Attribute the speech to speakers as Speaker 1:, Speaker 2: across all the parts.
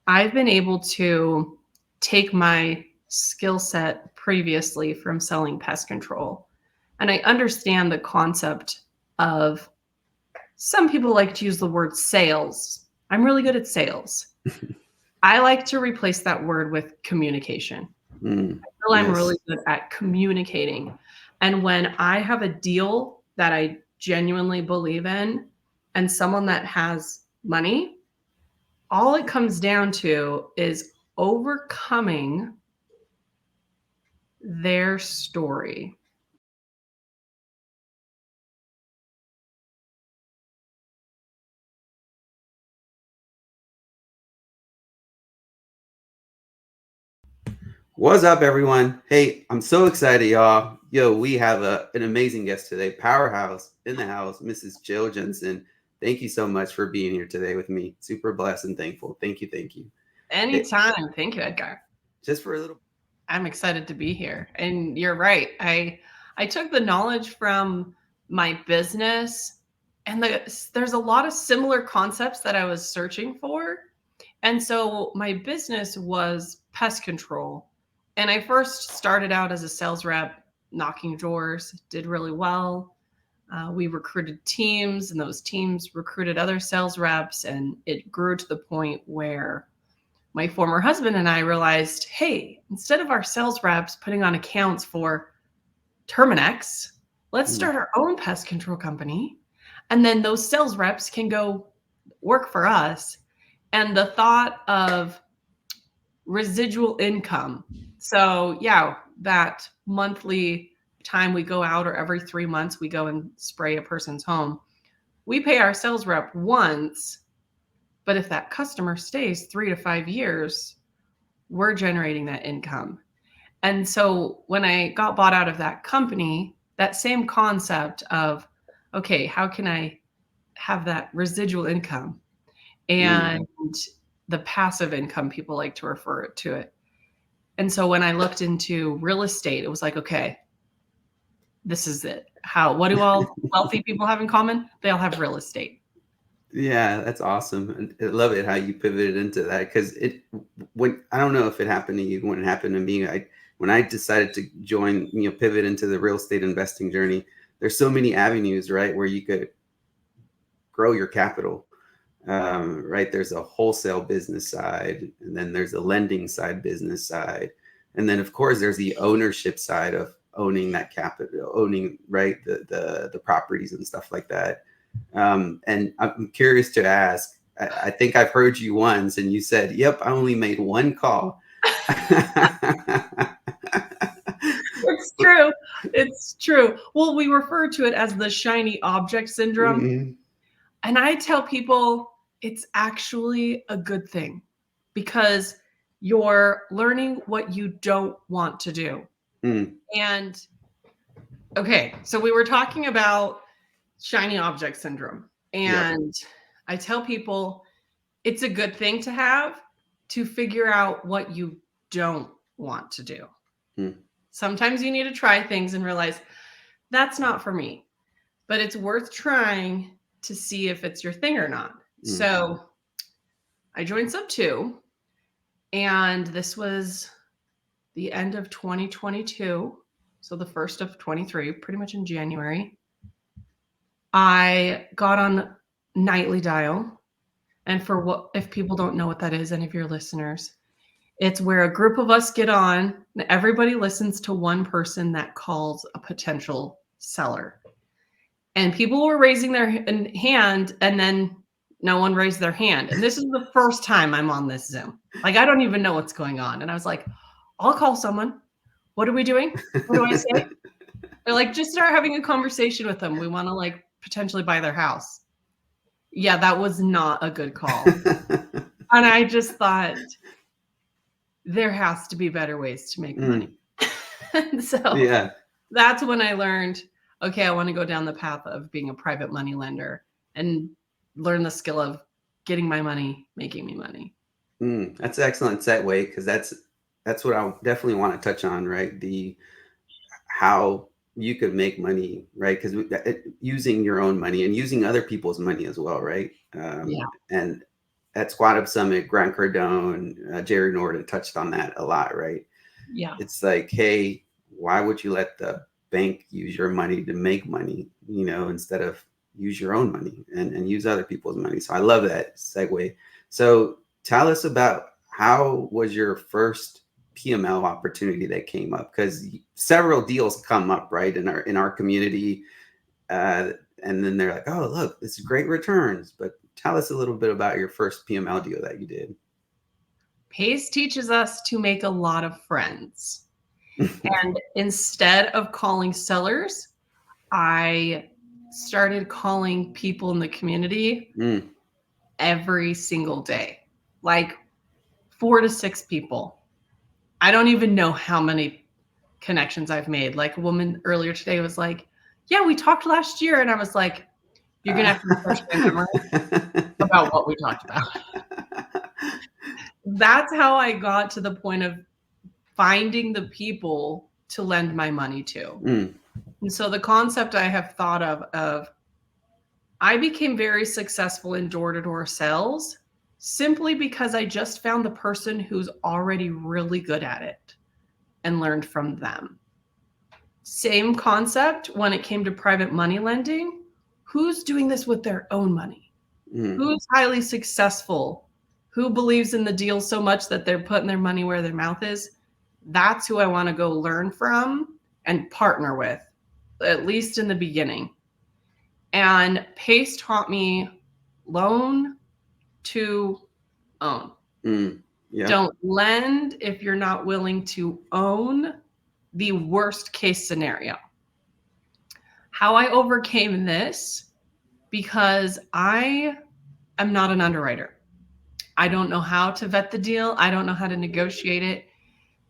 Speaker 1: I've been able to take my skill set previously from selling pest control, and I understand the concept of some people like to use the word sales. I'm really good at sales. I like to replace that word with communication. I feel I'm
Speaker 2: Yes.
Speaker 1: really good at communicating. And when I have a deal that I genuinely believe in and someone that has money, all it comes down to is overcoming their story.
Speaker 2: What's up, everyone? Hey, I'm so excited, y'all. Yo, we have an amazing guest today, powerhouse in the house, Mrs. Jill Jensen. Thank you so much for being here today with me. Super blessed and thankful. Thank you. Thank you. Hey,
Speaker 1: Anytime. Thank you, Edgar.
Speaker 2: just for a little.
Speaker 1: I'm excited to be here. And you're right. I took the knowledge from my business and there's a lot of similar concepts that I was searching for. And so my business was pest control. And I first started out as a sales rep, knocking doors, did really well. We recruited teams, and those teams recruited other sales reps. And it grew to the point where my former husband and I realized, hey, instead of our sales reps putting on accounts for Terminex, let's start our own pest control company. And then those sales reps can go work for us. And the thought of residual income. So, yeah, that monthly time we go out or every 3 months we go and spray a person's home, we pay our sales rep once. But if that customer stays 3 to 5 years, we're generating that income. And so when I got bought out of that company, that same concept of, okay, how can I have that residual income and the passive income, people like to refer to it. And so when I looked into real estate, it was like, okay, this is it. What do all wealthy people have in common? They all have real estate.
Speaker 2: Yeah, that's awesome. And I love it how you pivoted into that because when I don't know if it happened to you when it happened to me. When I decided to join, pivot into the real estate investing journey, there's so many avenues, right, where you could grow your capital. Right, there's a wholesale business side, and then there's a lending side business side, and then of course there's the ownership side of owning that capital, owning right the properties and stuff like that. And I'm curious to ask, I think I've heard you once and you said, yep, I only made one call.
Speaker 1: It's true. It's true. Well, we refer to it as the shiny object syndrome.
Speaker 2: Mm-hmm.
Speaker 1: And I tell people it's actually a good thing because you're learning what you don't want to do. And okay, so we were talking about shiny object syndrome. And I tell people it's a good thing to have to figure out what you don't want to do. Sometimes you need to try things and realize that's not for me, but it's worth trying to see if it's your thing or not. So I joined Subto, and this was the end of 2022. So the first of 23, pretty much in January. I got on Nightly Dial. And if people don't know what that is, any of your listeners, it's where a group of us get on and everybody listens to one person that calls a potential seller. And people were raising their hand and then no one raised their hand. And this is the first time I'm on this Zoom. Like, I don't even know what's going on. And I was like, I'll call someone. What are we doing? What do I say? They're like, just start having a conversation with them. We want to like potentially buy their house. Yeah, that was not a good call. And I just thought there has to be better ways to make money. So that's when I learned, okay, I want to go down the path of being a private money lender and learn the skill of getting my money, making me money.
Speaker 2: That's an excellent segue because that's what I definitely want to touch on, right? How you could make money, right? Because using your own money and using other people's money as well, right? And at Squat Up Summit, Grant Cardone, Jerry Norton touched on that a lot, right?
Speaker 1: Yeah.
Speaker 2: It's like, hey, why would you let the bank use your money to make money, instead of use your own money and use other people's money? So I love that segue. So tell us about, how was your first PML opportunity that came up? Because several deals come up, right, in our community, and then they're like, oh, look, this is great returns. But tell us a little bit about your first PML deal that you did.
Speaker 1: Pace teaches us to make a lot of friends. And instead of calling sellers, I started calling people in the community every single day, like 4 to 6 people. I don't even know how many connections I've made. Like a woman earlier today was like, yeah, we talked last year. And I was like, you're going to have to refresh my memory about what we talked about. That's how I got to the point of finding the people to lend my money to. And so the concept I have thought of I became very successful in door-to-door sales simply because I just found the person who's already really good at it and learned from them. Same concept when it came to private money lending. Who's doing this with their own money? Who's highly successful? Who believes in the deal so much that they're putting their money where their mouth is? That's who I want to go learn from and partner with, at least in the beginning. And Pace taught me loan to own.
Speaker 2: Yeah.
Speaker 1: Don't lend if you're not willing to own the worst case scenario. How I overcame this, because I am not an underwriter. I don't know how to vet the deal. I don't know how to negotiate it,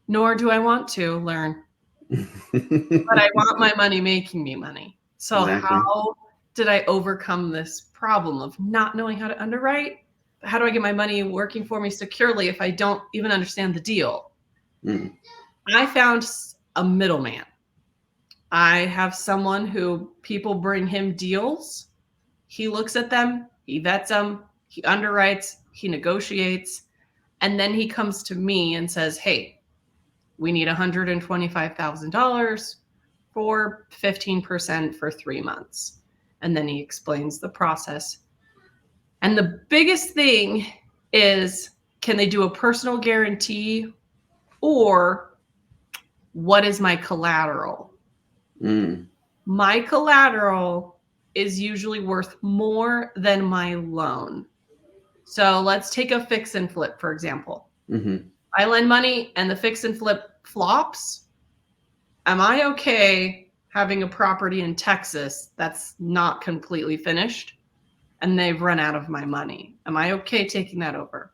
Speaker 1: nor do I want to learn. But I want my money making me money. So
Speaker 2: Exactly.
Speaker 1: how did I overcome this problem of not knowing how to underwrite? How do I get my money working for me securely if I don't even understand the deal? I found a middleman. I have someone who people bring him deals. He looks at them, he vets them, he underwrites, he negotiates, and then he comes to me and says, hey, we need $125,000 for 15% for 3 months. And then he explains the process. And the biggest thing is, can they do a personal guarantee, or what is my collateral? My collateral is usually worth more than my loan. So let's take a fix and flip, for example. I lend money and the fix and flip flops. Am I okay having a property in Texas that's not completely finished and they've run out of my money? Am I okay taking that over?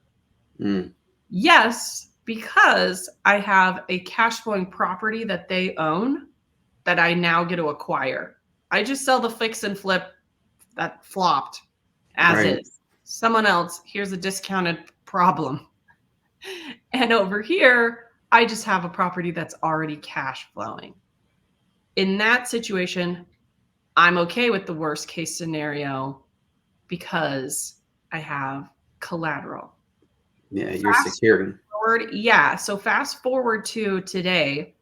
Speaker 1: Yes, because I have a cash flowing property that they own that I now get to acquire. I just sell the fix and flip that flopped as is. Someone else, here's a discounted problem. And over here, I just have a property that's already cash flowing. In that situation, I'm okay with the worst case scenario because I have collateral.
Speaker 2: Yeah, you're securing.
Speaker 1: So fast forward to today,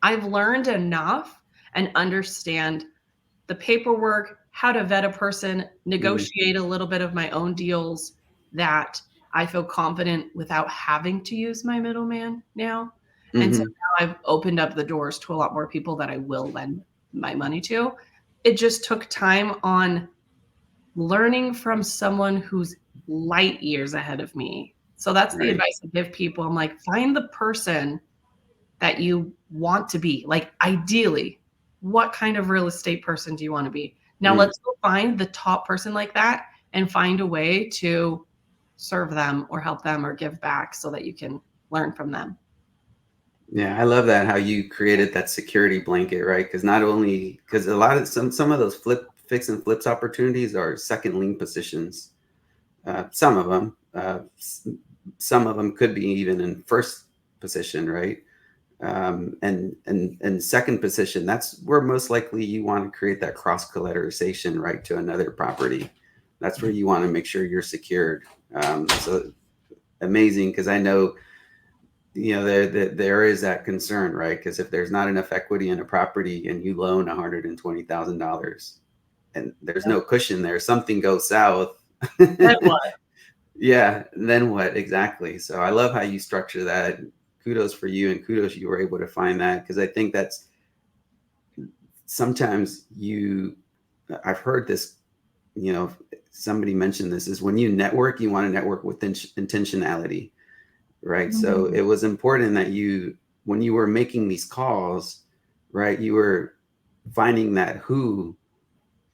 Speaker 1: I've learned enough and understand the paperwork, how to vet a person, negotiate a little bit of my own deals, that I feel confident without having to use my middleman now. And so now I've opened up the doors to a lot more people that I will lend my money to. It just took time on learning from someone who's light years ahead of me. So that's the advice I give people. I'm like, find the person that you want to be. Like, ideally, what kind of real estate person do you want to be? Now let's go find the top person like that and find a way to serve them or help them or give back so that you can learn from them.
Speaker 2: Yeah, I love that, how you created that security blanket, right? Because not only, because a lot of some of those fix and flips opportunities are second lien positions. Some of them could be even in first position, right? And second position, that's where most likely you want to create that cross collateralization, right, to another property. That's where you want to make sure you're secured. So amazing, because I know, there is that concern, right? Because if there's not enough equity in a property and you loan $120,000 and there's no cushion there, something goes south.
Speaker 1: Then what?
Speaker 2: Yeah, then what? Exactly. So I love how you structure that. Kudos for you, and kudos you were able to find that, because I think that's sometimes I've heard this, somebody mentioned this, is when you network, you want to network with intentionality, right? So
Speaker 1: Mhm.
Speaker 2: it was important that when you were making these calls, right, you were finding that who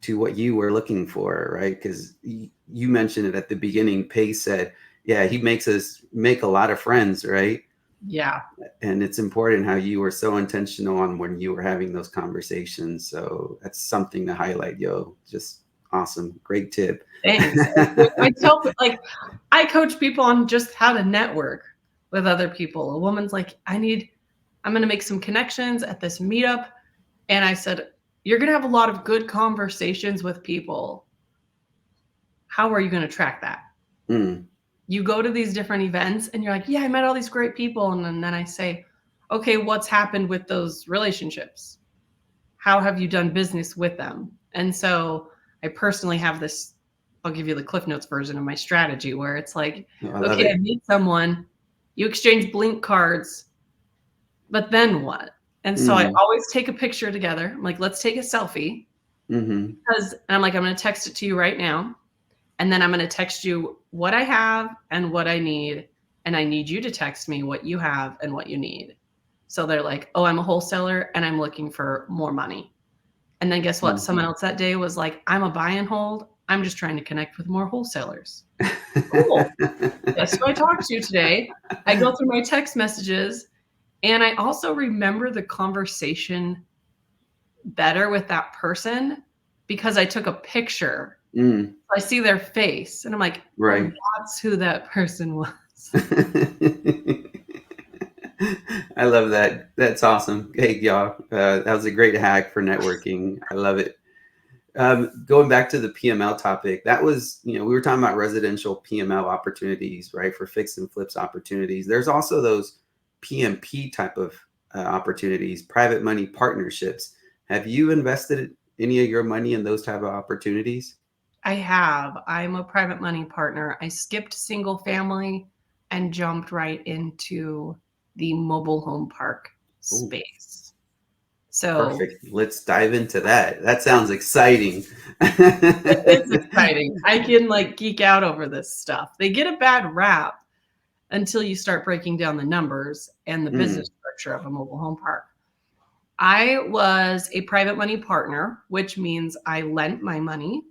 Speaker 2: to what you were looking for, right? Because you mentioned it at the beginning. Pace said, yeah, he makes us make a lot of friends, right?
Speaker 1: Yeah.
Speaker 2: And it's important how you were so intentional on when you were having those conversations. So that's something to highlight, yo. Just awesome. Great tip.
Speaker 1: Thanks. I tell like I coach people on just how to network with other people. A woman's like, I'm going to make some connections at this meetup. And I said, you're going to have a lot of good conversations with people. How are you going to track that?
Speaker 2: Mm,
Speaker 1: You go to these different events and you're like, yeah, I met all these great people. And then I say, okay, what's happened with those relationships? How have you done business with them? And so I personally have this, I'll give you the Cliff Notes version of my strategy where it's like,
Speaker 2: no, I love
Speaker 1: okay, I
Speaker 2: it.
Speaker 1: meet someone, you exchange blink cards, but then what? And so I
Speaker 2: Mm,
Speaker 1: always take a picture together. I'm like, let's take a selfie.
Speaker 2: mm-hmm,
Speaker 1: And I'm like, I'm going to text it to you right now. And then I'm going to text you what I have and what I need. And I need you to text me what you have and what you need. So they're like, oh, I'm a wholesaler and I'm looking for more money. And then guess what? Someone
Speaker 2: mm-hmm.
Speaker 1: else that day was like, I'm a buy and hold. I'm just trying to connect with more wholesalers. Cool. Guess who I talked to today? I go through my text messages and I also remember the conversation better with that person because I took a picture.
Speaker 2: Mm,
Speaker 1: I see their face and I'm like, oh,
Speaker 2: right.
Speaker 1: that's who that person was.
Speaker 2: I love that. That's awesome. Hey, y'all. That was a great hack for networking. I love it. Going back to the PML topic, that was, we were talking about residential PML opportunities, right? For fix and flips opportunities. There's also those PMP type of opportunities, private money partnerships. Have you invested any of your money in those type of opportunities?
Speaker 1: I have. I'm a private money partner. I skipped single family and jumped right into the mobile home park
Speaker 2: Oh,
Speaker 1: space. So
Speaker 2: perfect. Let's dive into that. That sounds exciting.
Speaker 1: it is exciting. I can like geek out over this stuff. They get a bad rap until you start breaking down the numbers and the business
Speaker 2: Mm,
Speaker 1: structure of a mobile home park. I was a private money partner, which means I lent my money.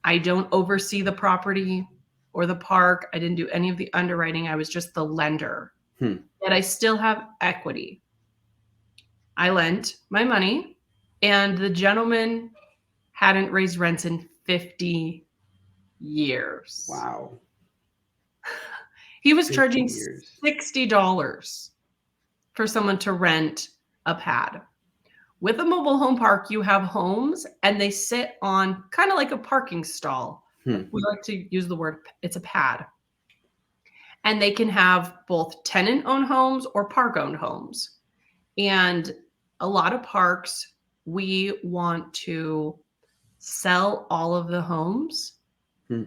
Speaker 1: I don't oversee the property or the park. I didn't do any of the underwriting. I was just the lender.
Speaker 2: hmm,
Speaker 1: Yet I still have equity. I lent my money, and the gentleman hadn't raised rents in 50 years.
Speaker 2: wow.
Speaker 1: He was
Speaker 2: 50
Speaker 1: charging
Speaker 2: years.
Speaker 1: $60 for someone to rent a pad. With a mobile home park, you have homes and they sit on kind of like a parking stall.
Speaker 2: Hmm,
Speaker 1: We like to use the word, it's a pad. And they can have both tenant owned homes or park owned homes. And a lot of parks, we want to sell all of the homes
Speaker 2: hmm,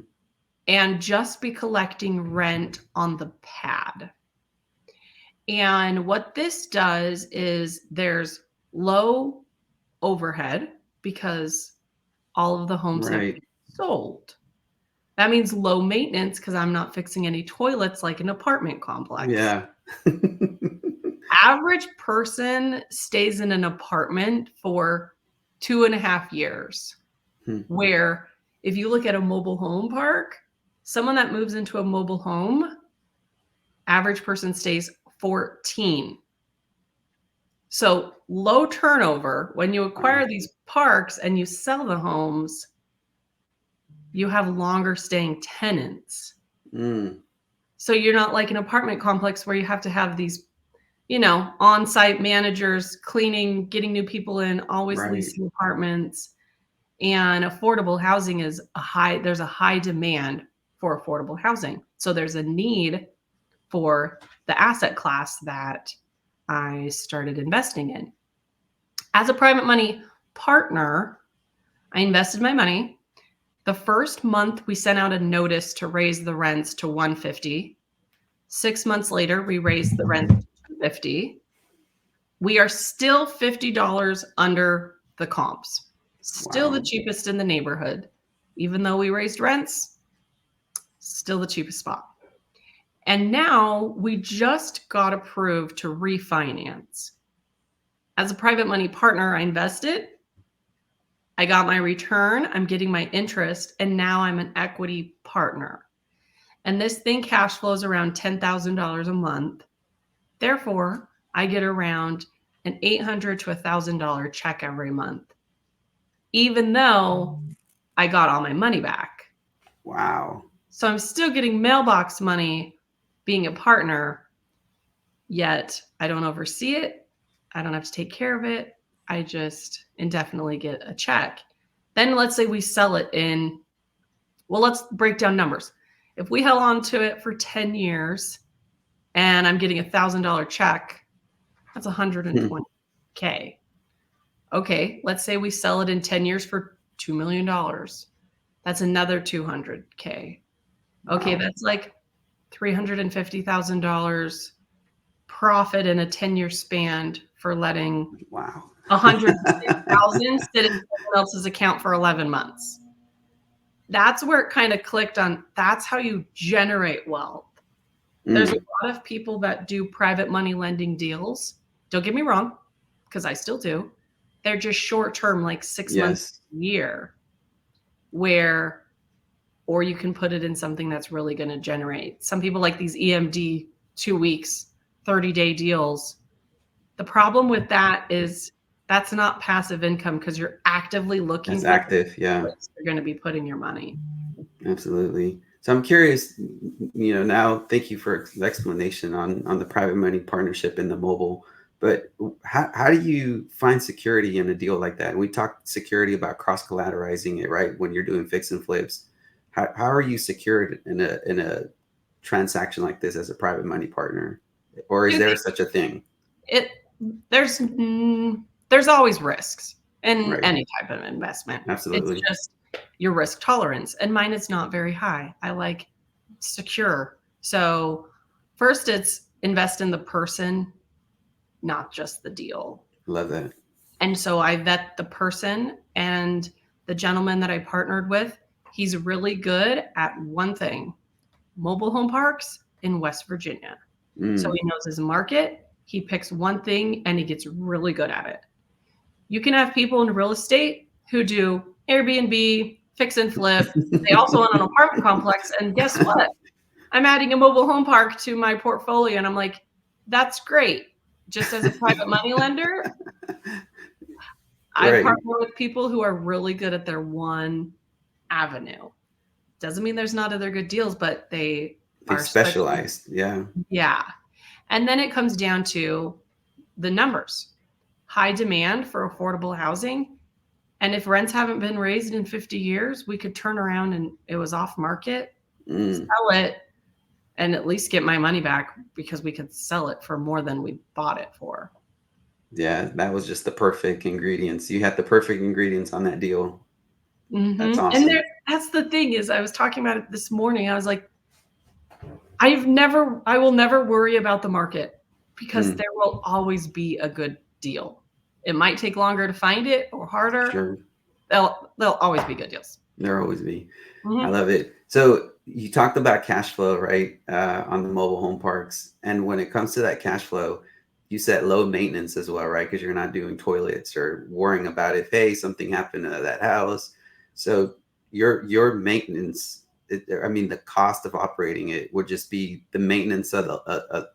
Speaker 1: and just be collecting rent on the pad. And what this does is there's low overhead because all of the homes have
Speaker 2: right.
Speaker 1: been sold. That means low maintenance because I'm not fixing any toilets like an apartment complex.
Speaker 2: Yeah.
Speaker 1: Average person stays in an apartment for 2.5 years.
Speaker 2: Hmm,
Speaker 1: Where if you look at a mobile home park, someone that moves into a mobile home, average person stays 14. So low turnover. When you
Speaker 2: wow.
Speaker 1: acquire these parks and you sell the homes, you have longer staying tenants.
Speaker 2: Mm,
Speaker 1: So you're not like an apartment complex where you have to have these, on-site managers cleaning, getting new people in, always
Speaker 2: right.
Speaker 1: leasing apartments. And affordable housing is there's a high demand for affordable housing. So there's a need for the asset class that I started investing in. As a private money partner, I invested my money. The first month we sent out a notice to raise the rents to 150. 6 months later, we raised the rent to 250. We are still $50 under the comps. Still
Speaker 2: Wow.
Speaker 1: the cheapest in the neighborhood. Even though we raised rents, still the cheapest spot. And now we just got approved to refinance. As a private money partner, I invested. I got my return. I'm getting my interest. And now I'm an equity partner. And this thing cash flows around $10,000 a month. Therefore, I get around an $800 to $1,000 check every month, even though I got all my money back.
Speaker 2: Wow.
Speaker 1: So I'm still getting mailbox money being a partner, yet I don't oversee it. I don't have to take care of it. I just indefinitely get a check. Then let's say we sell it in, well, let's break down numbers. If we held on to it for 10 years and I'm getting $1,000 check, that's $120K. Okay, let's say we sell it in 10 years for $2 million. That's another $200K. Okay,
Speaker 2: Wow.
Speaker 1: that's like $350,000 profit in a 10-year span for letting
Speaker 2: Wow.
Speaker 1: $106,000 sit in someone else's account for 11 months. That's where it kind of clicked on. That's how you generate wealth. There's a lot of people that do private money lending deals. Don't get me wrong, because I still do. They're just short term, like 6 months, a year, where, or you can put it in something that's really going to generate. Some people like these EMD 2 weeks, 30-day deals. The problem with that is that's not passive income because you're actively looking
Speaker 2: That's
Speaker 1: for
Speaker 2: active. Yeah.
Speaker 1: place you're going to be putting your money.
Speaker 2: Absolutely. So I'm curious, now thank you for the explanation on the private money partnership in the mobile, but how do you find security in a deal like that? We talked security about cross collateralizing it, right? When you're doing fix and flips, how are you secured in a transaction like this as a private money partner? Or is there such a thing?
Speaker 1: There's always risks in
Speaker 2: Right.
Speaker 1: any type of investment. It's
Speaker 2: Absolutely.
Speaker 1: just your risk tolerance, and mine is not very high. I like secure. So first it's invest in the person, not just the deal.
Speaker 2: Love that.
Speaker 1: And so I vet the person, and the gentleman that I partnered with, he's really good at one thing: mobile home parks in West Virginia. So he knows his market. He picks one thing and he gets really good at it. You can have people in real estate who do Airbnb, fix and flip. They also own an apartment complex. And guess what? I'm adding a mobile home park to my portfolio. And I'm like, that's great. Just as a private money lender, I partner with people who are really good at their one avenue. Doesn't mean there's not other good deals, but they are
Speaker 2: specialized. Yeah.
Speaker 1: Yeah. And then it comes down to the numbers. High demand for affordable housing. And if rents haven't been raised in 50 years, we could turn around and it was off market, sell it, and at least get my money back because we could sell it for more than we bought it for.
Speaker 2: Yeah, that was just the perfect ingredients. You had the perfect ingredients on that deal. That's awesome.
Speaker 1: And that's the thing is, I was talking about it this morning. I was like, I will never worry about the market because there will always be a good deal. It might take longer to find it or harder.
Speaker 2: Sure.
Speaker 1: There'll always be good deals.
Speaker 2: There'll always be. I love it. So you talked about cash flow, right? On the mobile home parks. And when it comes to that cash flow, you said low maintenance as well, right? Because you're not doing toilets or worrying about if, hey, something happened to that house. So your maintenance, the cost of operating it would just be the maintenance of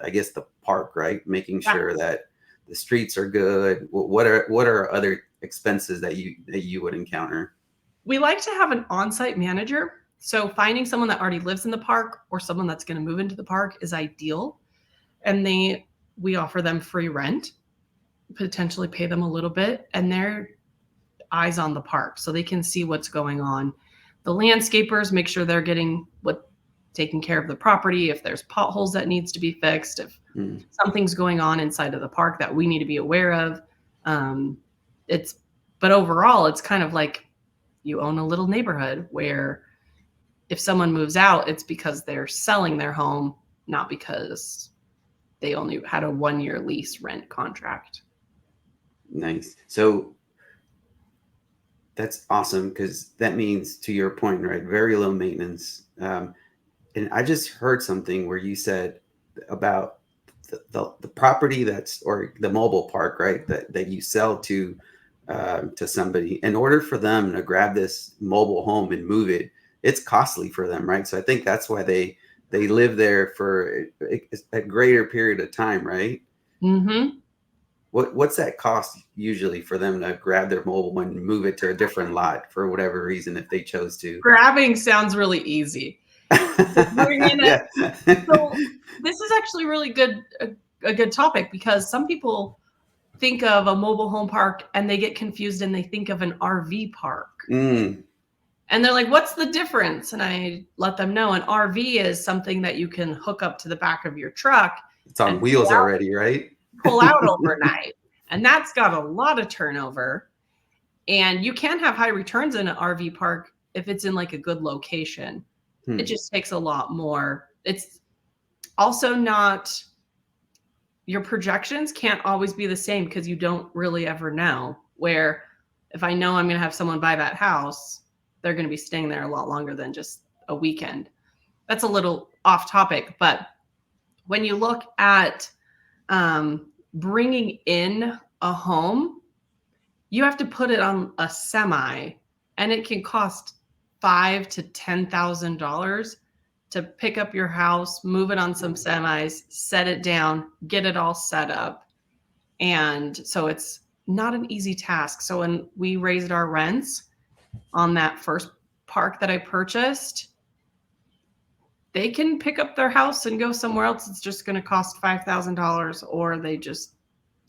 Speaker 2: I guess the park, right? Making sure that the streets are good. What are other expenses that you would encounter?
Speaker 1: We like to have an on-site manager. So finding someone that already lives in the park or someone that's going to move into the park is ideal. And we offer them free rent, potentially pay them a little bit, and they're eyes on the park so they can see what's going on. The landscapers make sure they're getting what taking care of the property, if there's potholes that needs to be fixed, if
Speaker 2: Mm.
Speaker 1: something's going on inside of the park that we need to be aware of. Um, it's but overall, it's kind of like you own a little neighborhood where if someone moves out, it's because they're selling their home, not because they only had a 1-year lease rent contract.
Speaker 2: Nice. So that's awesome because that means, to your point, right? Very low maintenance. And I just heard something where you said about the property that's, or the mobile park, right? That you sell to somebody. In order for them to grab this mobile home and move it, it's costly for them, right? So I think that's why they live there for a greater period of time, right?
Speaker 1: Mm-hmm.
Speaker 2: What's that cost usually for them to grab their mobile and move it to a different lot for whatever reason if they chose to?
Speaker 1: Grabbing sounds really easy. Bringing it.
Speaker 2: Yeah.
Speaker 1: So this is actually really good, a good topic because some people think of a mobile home park and they get confused and they think of an RV park.
Speaker 2: Mm,
Speaker 1: And they're like, what's the difference? And I let them know an RV is something that you can hook up to the back of your truck
Speaker 2: it's on
Speaker 1: and
Speaker 2: wheels already, right?
Speaker 1: pull out overnight. And that's got a lot of turnover. And you can have high returns in an RV park if it's in like a good location. It
Speaker 2: Hmm.
Speaker 1: just takes a lot more. It's also not, your projections can't always be the same because you don't really ever know. Where if I know I'm going to have someone buy that house, they're going to be staying there a lot longer than just a weekend. That's a little off topic, but when you look at bringing in a home, you have to put it on a semi, and it can cost $5,000 to $10,000 to pick up your house, move it on some semis, set it down, get it all set up. And so it's not an easy task. So when we raised our rents on that first park that I purchased, they can pick up their house and go somewhere else. It's just going to cost $5,000, or they just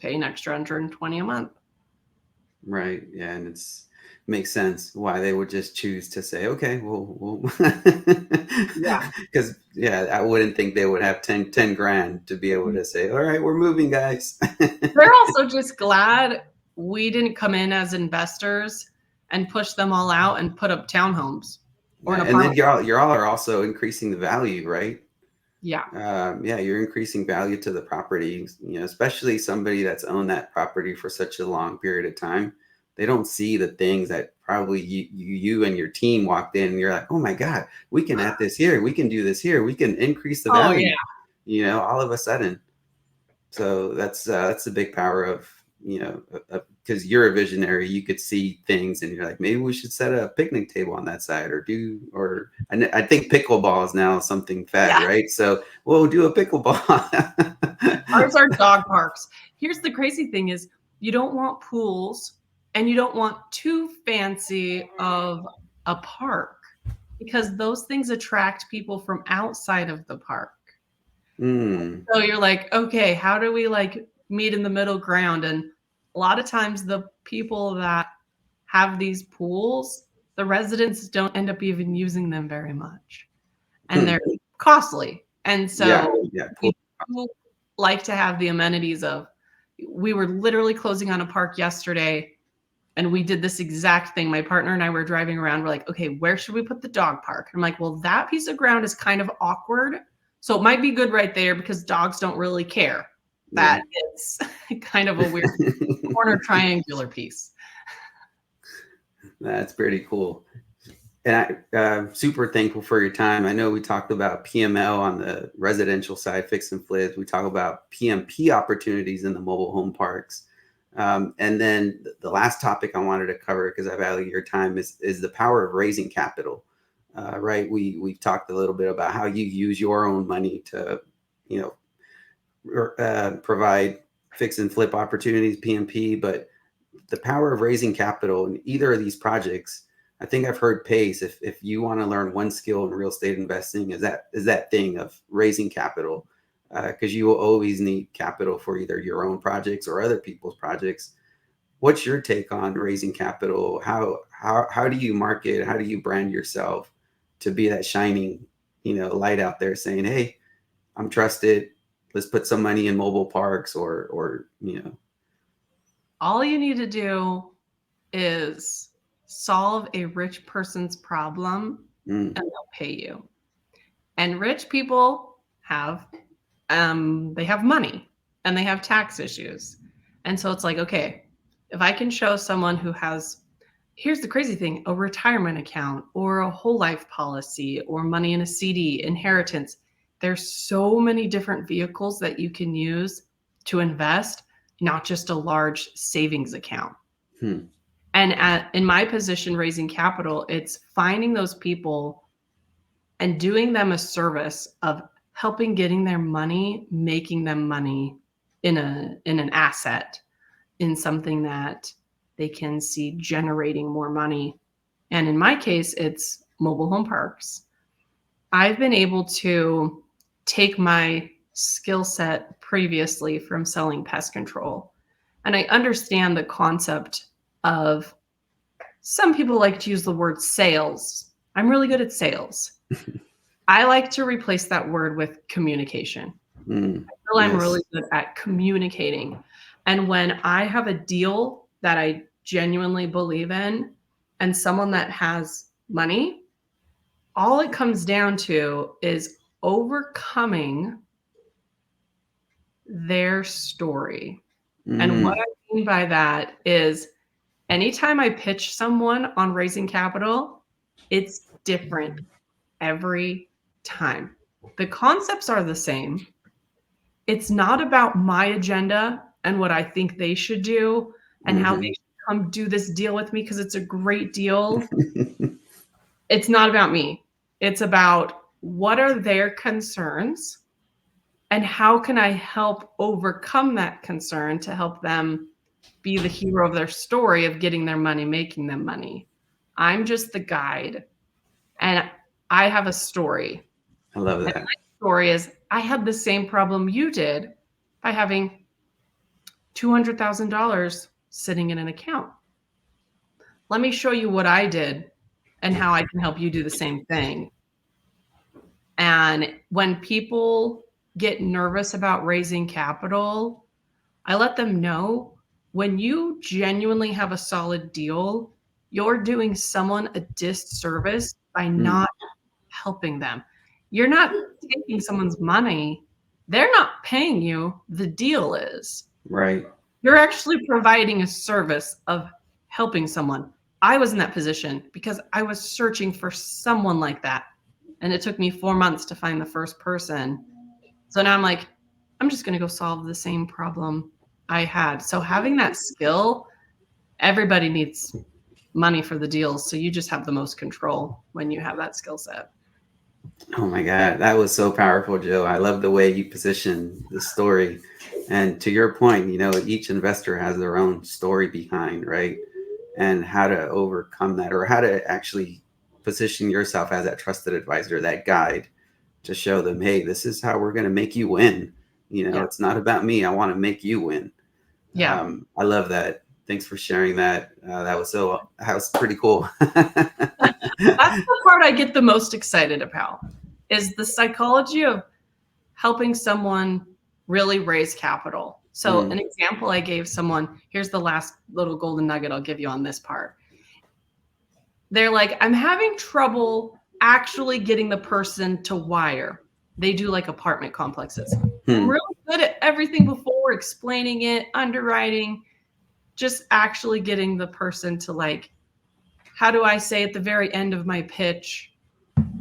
Speaker 1: pay an extra 120 a month.
Speaker 2: Right. Yeah. And makes sense why they would just choose to say, okay, well,
Speaker 1: Yeah.
Speaker 2: because yeah, I wouldn't think they would have 10 grand to be able to say, all right, we're moving, guys.
Speaker 1: They're also just glad we didn't come in as investors and push them all out and put up townhomes or
Speaker 2: Yeah,
Speaker 1: an
Speaker 2: and then
Speaker 1: apartment.
Speaker 2: y'all are also increasing the value, right?
Speaker 1: Yeah.
Speaker 2: Yeah, you're increasing value to the property. Especially somebody that's owned that property for such a long period of time. They don't see the things that probably you and your team walked in, and you're like, oh my God, we can add this here, we can do this here, we can increase the
Speaker 1: Oh, yeah.
Speaker 2: value. All of a sudden. So that's the big power of because you're a visionary. You could see things, and you're like, maybe we should set a picnic table on that side, or I think pickleball is now something fad,
Speaker 1: Yeah.
Speaker 2: right? So we'll do a pickleball.
Speaker 1: Ours are dog parks. Here's the crazy thing is you don't want pools and you don't want too fancy of a park because those things attract people from outside of the park.
Speaker 2: Mm,
Speaker 1: So you're like, okay, how do we like meet in the middle ground? And a lot of times the people that have these pools, the residents don't end up even using them very much. And
Speaker 2: hmm.
Speaker 1: they're costly. And
Speaker 2: Yeah,
Speaker 1: so
Speaker 2: yeah,
Speaker 1: we do like to have the amenities of, we were literally closing on a park yesterday and we did this exact thing. My partner and I were driving around. We're like, okay, where should we put the dog park? I'm like, well, that piece of ground is kind of awkward. So it might be good right there because dogs don't really care
Speaker 2: yeah.
Speaker 1: that it's kind of a weird corner triangular piece.
Speaker 2: That's pretty cool. And I'm super thankful for your time. I know we talked about PML on the residential side, fix and flips. We talk about PMP opportunities in the mobile home parks. And then the last topic I wanted to cover, because I value your time, is the power of raising capital. Right? We've talked a little bit about how you use your own money to, provide fix and flip opportunities, PMP, but the power of raising capital in either of these projects. I think I've heard Pace, if you want to learn one skill in real estate investing, is that thing of raising capital, because you will always need capital for either your own projects or other people's projects. What's your take on raising capital? How do you market? How do you brand yourself to be that shining, light out there saying, hey, I'm trusted. Let's put some money in mobile parks or.
Speaker 1: All you need to do is solve a rich person's problem and they'll pay you. And rich people have they have money and they have tax issues. And so it's like, okay, if I can show someone who has, here's the crazy thing, a retirement account or a whole life policy or money in a CD, inheritance, there's so many different vehicles that you can use to invest, not just a large savings account. And in my position, raising capital, it's finding those people and doing them a service of helping getting their money, making them money in an asset, in something that they can see generating more money. And in my case, it's mobile home parks. I've been able to take my skill set previously from selling pest control, and I understand the concept of, some people like to use the word sales. I'm really good at sales. I like to replace that word with communication. I feel I'm really good at communicating. And when I have a deal that I genuinely believe in and someone that has money, all it comes down to is overcoming their story. And what I mean by that is, anytime I pitch someone on raising capital, it's different every time. The concepts are the same. It's not about my agenda and what I think they should do and how they should come do this deal with me because it's a great deal. It's not about me. It's about, what are their concerns and how can I help overcome that concern to help them be the hero of their story of getting their money, making them money. I'm just the guide. And I have a story.
Speaker 2: I love that.
Speaker 1: And my story is, I had the same problem you did by having $200,000 sitting in an account. Let me show you what I did and how I can help you do the same thing. And when people get nervous about raising capital, I let them know, when you genuinely have a solid deal, you're doing someone a disservice by not helping them. You're not taking someone's money. They're not paying you. The deal is.
Speaker 2: Right.
Speaker 1: You're actually providing a service of helping someone. I was in that position because I was searching for someone like that. And it took me 4 months to find the first person. So now I'm like, I'm just going to go solve the same problem I had. So having that skill, everybody needs money for the deals. So you just have the most control when you have that skill set.
Speaker 2: Oh my God, that was so powerful, Jill. I love the way you position the story. And to your point, each investor has their own story behind, right? And how to overcome that, or how to actually position yourself as that trusted advisor, that guide, to show them, hey, this is how we're going to make you win. It's not about me. I want to make you win.
Speaker 1: Yeah.
Speaker 2: I love that. Thanks for sharing that. That was pretty cool.
Speaker 1: That's the part I get the most excited about, is the psychology of helping someone really raise capital. So an example I gave someone, here's the last little golden nugget I'll give you on this part. They're like, I'm having trouble actually getting the person to wire. They do like apartment complexes. I'm really good at everything before, explaining it, underwriting, just actually getting the person to, like, how do I say at the very end of my pitch,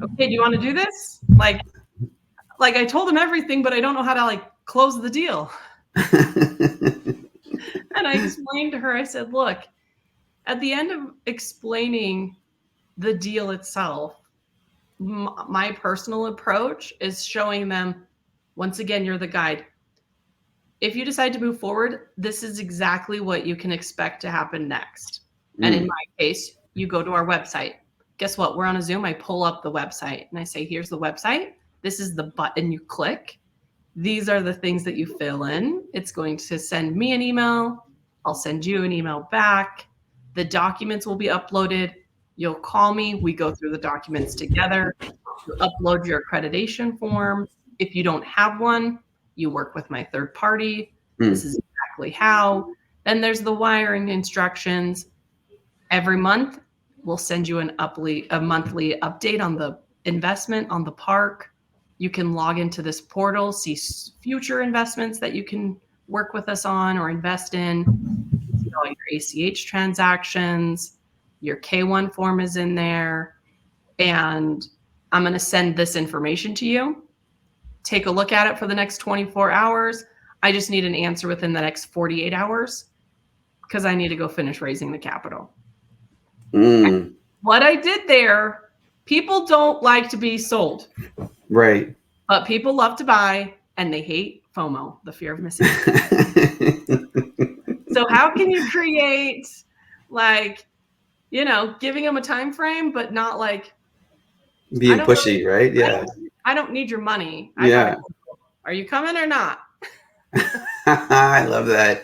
Speaker 1: okay, do you want to do this? Like I told them everything, but I don't know how to close the deal. And I explained to her, I said, look, at the end of explaining the deal itself, my personal approach is showing them, once again, you're the guide. If you decide to move forward, this is exactly what you can expect to happen next. And in my case, you go to our website. Guess what? We're on a Zoom. I pull up the website and I say, here's the website. This is the button you click. These are the things that you fill in. It's going to send me an email. I'll send you an email back. The documents will be uploaded. You'll call me. We go through the documents together. You upload your accreditation form. If you don't have one, you work with my third party. This is exactly how. Then there's the wiring instructions. Every month, we'll send you a monthly update on the investment on the park. You can log into this portal, see future investments that you can work with us on or invest in. See all your ACH transactions. Your K1 form is in there. And I'm going to send this information to you. Take a look at it for the next 24 hours. I just need an answer within the next 48 hours because I need to go finish raising the capital. What I did there, people don't like to be sold.
Speaker 2: Right.
Speaker 1: But people love to buy, and they hate FOMO, the fear of missing out. So how can you create, like, you know, giving them a time frame, but not like
Speaker 2: being pushy, right? Yeah.
Speaker 1: I don't need your money.
Speaker 2: Yeah.
Speaker 1: Are you coming or not?
Speaker 2: I love that.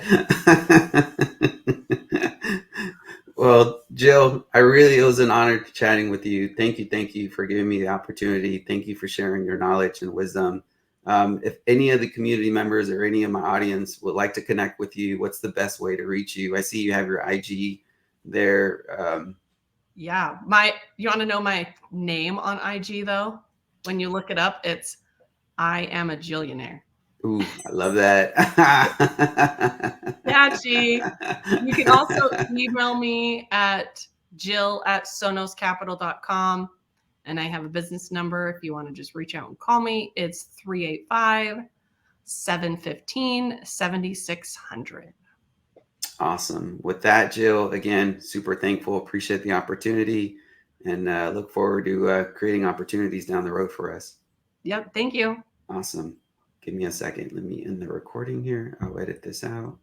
Speaker 2: Well, Jill, it was an honor chatting with you. Thank you for giving me the opportunity. Thank you for sharing your knowledge and wisdom. If any of the community members or any of my audience would like to connect with you, what's the best way to reach you? I see you have your IG there.
Speaker 1: Yeah. You want to know my name on IG though? When you look it up, it's I am a Jillionaire.
Speaker 2: Ooh, I love that.
Speaker 1: Catchy. You can also email me at jill@sonoscapital.com. And I have a business number if you want to just reach out and call me. It's 385-715-7600.
Speaker 2: Awesome. With that, Jill, again, super thankful. Appreciate the opportunity and look forward to creating opportunities down the road for us.
Speaker 1: Yep. Thank you.
Speaker 2: Awesome. Give me a second. Let me end the recording here. I'll edit this out.